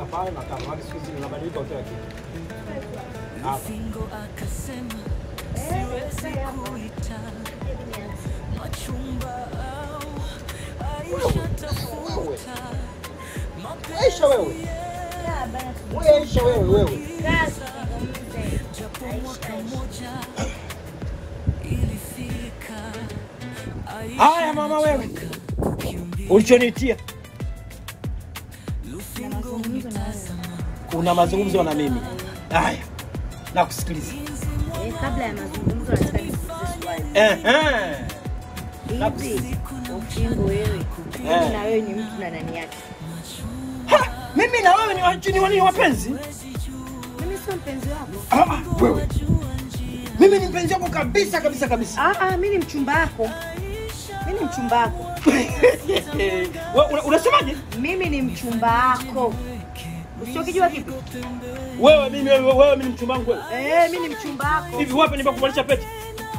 pale na kama hadi siku hizi unabadilika kila kitu. Lufingo akasema siwezi kuita machumba Aisha tafuta Aisha wewe. Wewe Aisha wewe. Japo mwaka mmoja ilifika Haya mama wewe. Ulichonitia. Lufingo mitazama Una mazungumzo na mimi. Haya. Nakusikiliza. Kabla ya mazungumzo nataka nikuulize swali. Hivi Lufingo wewe, mimi na wewe ni mtu na nani yake? Mimi na wewe ni wapenzi? Mimi sio mpenzi wako. Wewe. Mimi ni mpenzi wako kabisa. Mimi ni mchumba wako. Unasemaje? Mimi ni mchumba wako. Usiokijua kipi? Wewe ni mchumba wangu wewe. Mimi ni mchumba wako. Hivi wapi nimekuvalisha pete?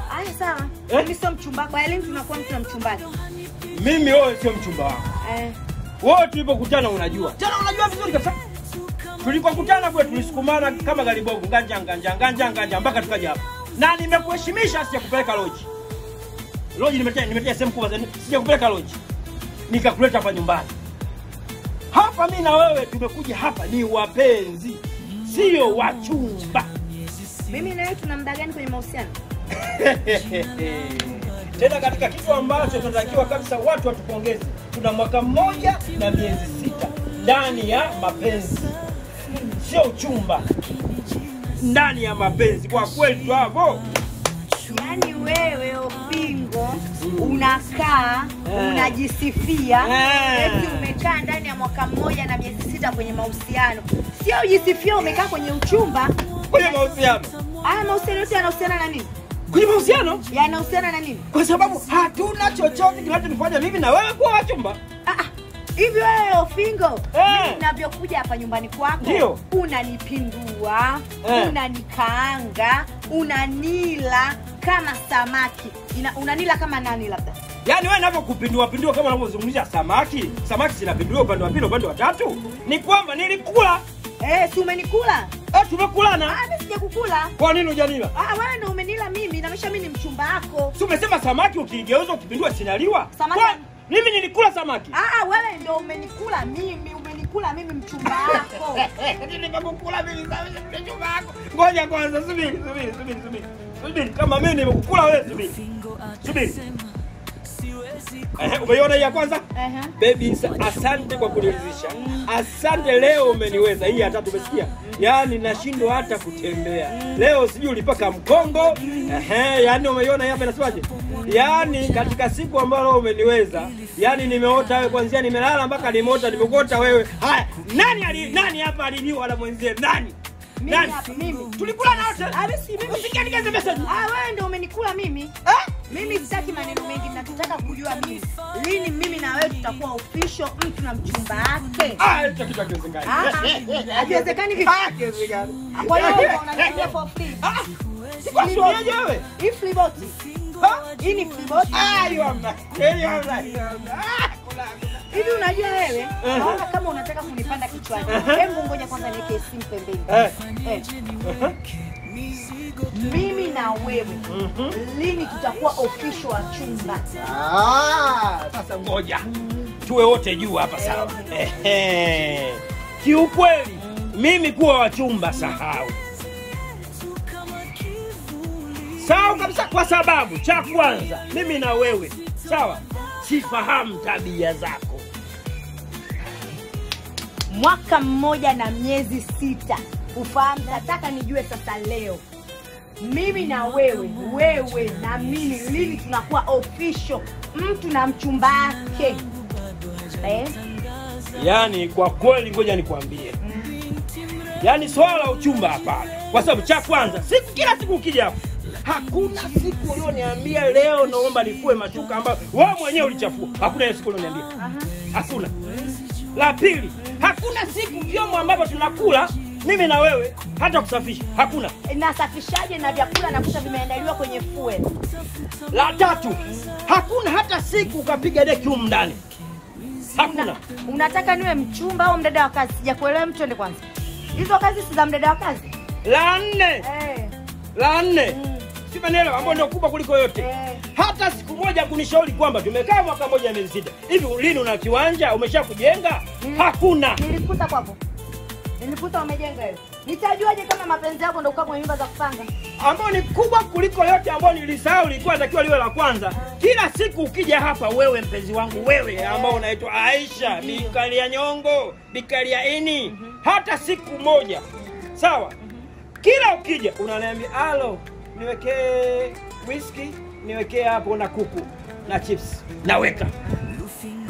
Haya sawa. Mimi sio mchumba wako. Leo tunakuwa mtu na mchumba wake. Mimi wewe sio mchumba wako. Wewe tulipokutana unajua. Tena unajua vizuri kabisa. Tulipokutana kwetu tulisukumana kama galibogo, nganja mpaka tukaja hapa. Na nimekuheshimisha sijakupeleka lodge. Lodge nimetia sehemu kubwa zaidi. Sijakupeleka lodge. Nikakuleta hapa nyumbani. Hapa mimi na wewe tumekuja hapa ni wapenzi. Sio wachumba. Mimi na wewe tuna muda gani kwenye mahusiano? Tena katika kitu ambacho tunatakiwa kabisa watu watupongeze. Tuna mwaka mmoja na miezi 6 ndani ya mapenzi. Sio uchumba. Ndani ya mapenzi kwa kweli bravo. Yaani wewe Lufingo unakaa unajisifia eti umekaa ndani ya mwaka mmoja na miezi 6 kwenye mahusiano. Sio ujisifia umekaa kwenye uchumba. Kwenye mahusiano. Mahusiano yote yanahusiana na nini? Kwenye mahusiano? Yanahusiana na nini? Kwa sababu hatuna chochote kinachotufanya mimi na wewe kuwa wachumba. Hivi wewe Lufingo, ninavyokuja hapa nyumbani kwako, unanipindua, unanikaanga, unanila kama samaki. Unanila kama nani labda? Yaani wewe unapokupindua kama unavyozungumzia samaki, zinapindua upande wa pili, upande wa tatu. Ni kwamba nilikula. Si umenikula? Tumekulana. Mimi sijakukula. Kwa nini hujanila? Wewe ndio umenila mimi, na mimi ni mchumba wako. Si umesema samaki ukigeuza ukipindua sinaliwa? Mimi nilikula samaki. Wewe ndio umenikula mimi mchumba wako. Nimekukula mimi mchumba wako. Ngoja kwanza subiri. Kama mimi nimekukula wewe subiri. Umeiona ya kwanza? Baby asante kwa kuniridhisha. Asante leo umeniweza. Hii ya tatu umesikia? Yaani nashindwa hata kutembea. Leo sijui ulipaka mkongo. Yaani umeiona hapa inasemaje? Yaani katika siku ambayo umeniweza, yaani nimeota wewe kwanza nimelala mpaka nimeota nimekota wewe. Haya, nani hapa aliniwa na mwenzie? Nani? Mimi. Tulikula na wote. Mimi. Usikia nikaze message. Wewe ndio umenikula mimi. Mimi sitaki maneno mengi, nataka kujua mimi. Lini mimi na wewe tutakuwa official mtu na mchumba wake? Hicho kitu hakiwezekani. Hakiwezekani vipi? Kwa hiyo unaniambia for free. Sikuaje wewe? Hii free bot. Hii ni free bot. Hivi unajua wewe, naona kama unataka kunipanda kichwani. Hebu ngoja kwanza niweke simu pembeni. Mimi na wewe lini tutakuwa official wa chumba? Sasa ngoja tuwe wote juu hapa sawa. Kiukweli mimi kuwa wa chumba sahau. Sawa kabisa, kwa sababu cha kwanza mimi na wewe sawa sifahamu tabia zako. Mwaka mmoja na miezi 6 ufahamu. Nataka nijue sasa leo mimi na wewe na mimi lini tunakuwa official mtu na mchumba wake? Yaani kwa kweli ngoja nikwambie. Yaani swala la uchumba hapana. Kwa sababu cha kwanza kila siku ukija hapo hakuna siku ulioniambia leo naomba nifue mashuka ambayo wewe mwenyewe ulichafua. Hakuna siku ulioniambia. Hakuna. La pili, hakuna siku vyombo ambavyo tunakula mimi na wewe hata kusafisha. Hakuna. Nasafishaje na vyakula nakuta vimeandaliwa kwenye fuel? La tatu, hakuna hata siku ukapiga deki huko ndani. Hakuna. Unataka niwe mchumba au mdada wa kazi? Sijakuelewa, mtu ende kwanza. Hizo kazi si za mdada wa kazi? La 4. La 4. Simanelewa ambao ndio kubwa kuliko yote. Hata siku moja kunishauri kwamba tumekaa mwaka mmoja na miezi 6. Hivi lini una kiwanja umeshakujenga? Hakuna. Nilikuta kwapo. Nilikuta umejenga hiyo. Nitajuaje kama mapenzi yako ndio kwa nyumba za kupanga? Ambao ni kubwa kuliko yote ambao nilisahau ilikuwa natakiwa liwe la kwanza. Kila siku ukija hapa wewe mpenzi wangu wewe ambao unaitwa Aisha, Bikalia Nyongo, Bikalia Ini, hata siku moja. Sawa? Kila ukija unaniambia, "Alo, niwekee whisky, niwekee hapo na kuku na chips." Naweka.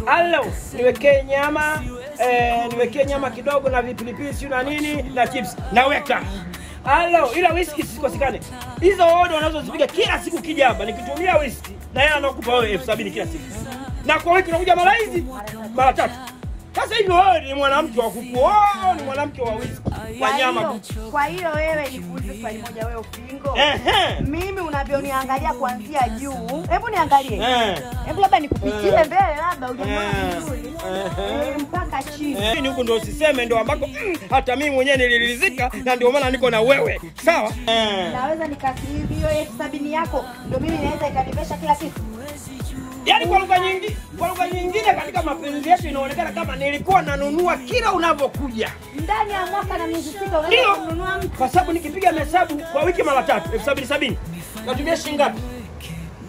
"Alo, niwekee nyama, niwekee nyama kidogo na vipilipili sio na nini na chips." Naweka. "Alo, ila whisky sikosikane." Hizo order unazozipiga kila siku kija hapa nikitumia whisky na yeye anakupa wewe 70 kila siku. Na kwa wiki unakuja mara hizi mara 3. Sasa hivi wewe ni mwanamke wa kukuoa, ni mwanamke wa whisky, wa nyama. Kwa hiyo wewe nikuulize swali moja wewe Ufingo. Mimi unavyoniangalia kuanzia juu, hebu niangalie. Hebu labda nikupitie mbele labda hujaniona vizuri. Mpaka chini. Ni huko ndio usiseme ndio ambako hata mimi mwenyewe niliridhika na ndio maana niko na wewe. Sawa? Naweza nikasiri hiyo 70 yako ndio mimi naweza ikanivesha kila kitu. Yaani kwa lugha nyingine katika mapenzi yetu inaonekana kama nilikuwa nanunua kila unavyokuja. Ndani ya mwaka na miezi 6 unaweza kununua mtu. Kwa sababu nikipiga hesabu kwa wiki mara 3, 70. Natumia shilingi ngapi?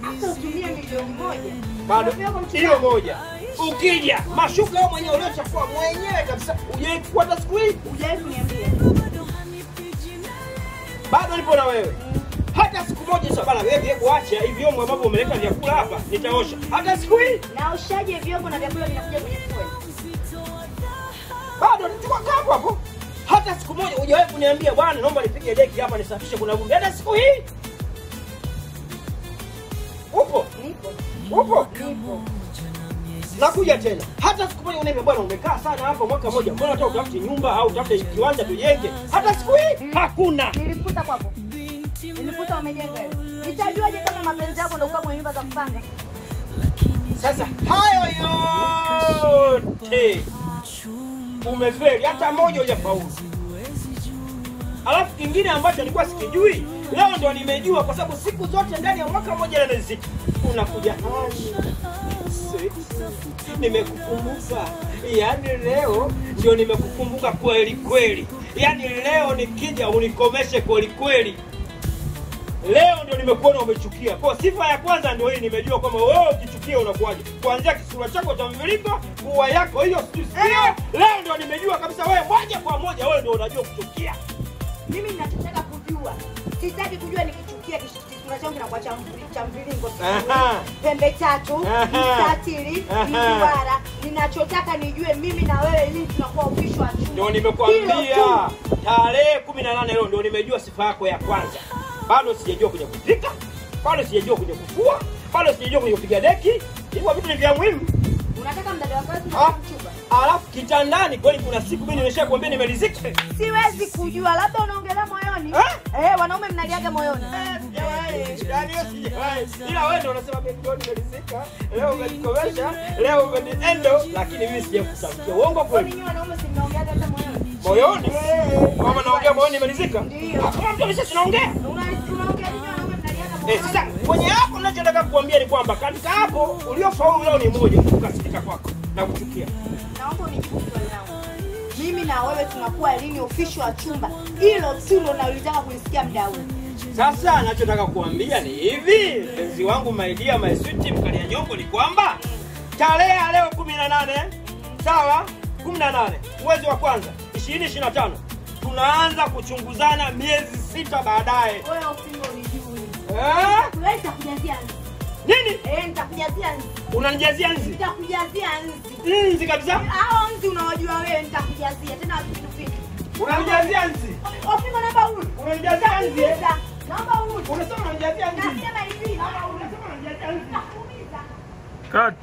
Hata utumie milioni 1. Bado hiyo moja. Ukija, mashuka wewe mwenyewe uliochafua mwenyewe kabisa. Uje kufuata siku hii, uje kuniambia. Bado nipo na wewe. Hata siku moja sasa bana wewe hebu acha hivi vyombo ambavyo umeleta vyakula hapa nitaosha. Hata siku hii naoshaje vyombo na vyakula vinakuja kwenye kifua? Bado nichukua kapo hapo. Hata siku moja hujawahi kuniambia bwana naomba nipige deki hapa nisafishe kuna vumbi. Hata siku hii. Upo? Nipo. Nakuja tena. Hata siku moja unaniambia bwana umekaa sana hapa mwaka mmoja. Mbona hata utafute nyumba au utafute kiwanja tujenge? Hata siku hii hakuna. Nilikuta kwapo. Nilikuta umejenga hiyo. Nitajuaje kama mapenzi yako ndio kwa nyumba za kupanga? Sasa hayo yote umefeli, hata moja hujafaulu. Alafu kingine ambacho nilikuwa sikijui, leo ndo nimejua kwa sababu siku zote ndani ya mwaka mmoja na miezi 6 unakuja nimekukumbuka. Yaani leo ndio nimekukumbuka kweli. Yaani leo nikija unikomeshe kweli. Leo ndio nimekuona umechukia. Kwa sifa ya kwanza ndio hii nimejua kwamba wewe ukichukia unakuaje. Kuanzia kisura chako cha mviringo, nguo yako hiyo sio. Leo ndio nimejua kabisa wewe moja kwa moja wewe ndio unajua kuchukia. Mimi ninachotaka kujua. Sitaki kujua nikichukia kisura changu kinakuwa cha mviringo. Pembe tatu, mstatili, mduara. Ninachotaka nijue mimi na wewe lini tunakuwa official. Ndio nimekuambia. Tarehe 18 leo ndio nimejua sifa yako ya kwanza. Bado sijajua kuja kupika, bado sijajua kuja kufua, bado sijajua kuja kupiga deki. Hivyo vitu ni vya muhimu. Unataka mdada wako kumchumba. Alafu kitandani kweli kuna siku mimi nimeshakwambia nimeridhika. Siwezi kujua, labda unaongelea moyoni. Wanaume mnaliaga moyoni. Yaani sijawahi. Ila wewe ndio unasema mimi ndio nimeridhika. Leo umenikomesha, leo umeniendo, lakini mimi sijakutamkia. Uongo kweli. Ninyi wanaume si mnaongeaga hata moyoni. Moyoni? Kama naongea moyoni nimeridhika? Kama mtu amesha tunaongea. Unaongea ninyi wanaume mnaliaga moyoni. Sasa kwenye hapo ninachotaka kukuambia ni kwamba katika hapo uliofaulu leo ni moja, ukasitika kwako na kuchukia. Naomba unijibu swali langu. Mimi na wewe tunakuwa lini official wa chumba? Hilo tu ndo nalitaka kunisikia muda huu. Sasa ninachotaka kukuambia ni hivi, mpenzi wangu my dear my sweet Bikalia Nyongo, ni kwamba tarehe leo 18, sawa? 18 mwezi wa kwanza 2025 tunaanza kuchunguzana miezi 6 baadaye. Wewe Ufingo unijui. Wewe nitakujazia nini? Nitakujazia nzi. Unanijazia nzi? Nitakujazia nzi. Nzi kabisa? Hao nzi unawajua wewe, nitakujazia tena vitu. Unanijazia nzi? Ufingo namba huyu. Unanijazia nzi? Namba huyu. Unasema unanijazia nzi? Nasema hivi. Unasema unanijazia nzi? Nakuuliza. Cut.